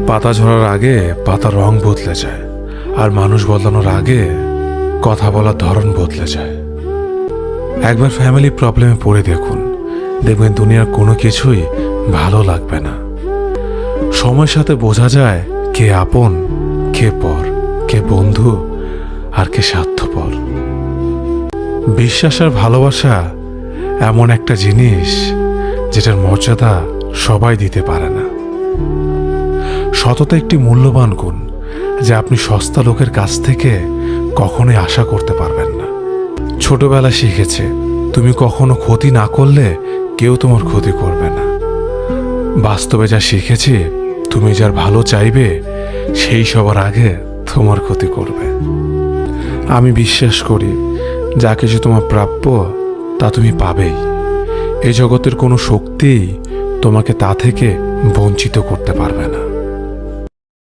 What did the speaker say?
পাতা ঝরার আগে পাতার রং বদলে যায়, আর মানুষ বদলানোর আগে কথা বলার ধরন বদলে যায়। একবার ফ্যামিলি প্রবলেমে পড়ে দেখুন, দেখবেন দুনিয়ার কোনো কিছুই ভালো লাগবে না। সময়ের সাথে বোঝা যায় কে আপন, কে পর, কে বন্ধু, আর কে স্বার্থপর। বিশ্বাস আর ভালোবাসা এমন একটা জিনিস যেটার মর্যাদা সবাই দিতে পারে না। সততা একটি মূল্যবান গুণ, যা আপনি সস্তা লোকের কাছ থেকে কখনোই আশা করতে পারবেন না। ছোটবেলা শিখেছে, তুমি কখনো ক্ষতি না করলে কেউ তোমার ক্ষতি করবে না। বাস্তবে যা শিখেছি, তুমি যার ভালো চাইবে সেই সবার আগে তোমার ক্ষতি করবে। আমি বিশ্বাস করি, যা কিছু তোমার প্রাপ্য তা তুমি পাবেই। এই জগতের কোনো শক্তিই তোমাকে তা থেকে বঞ্চিত করতে পারবে না।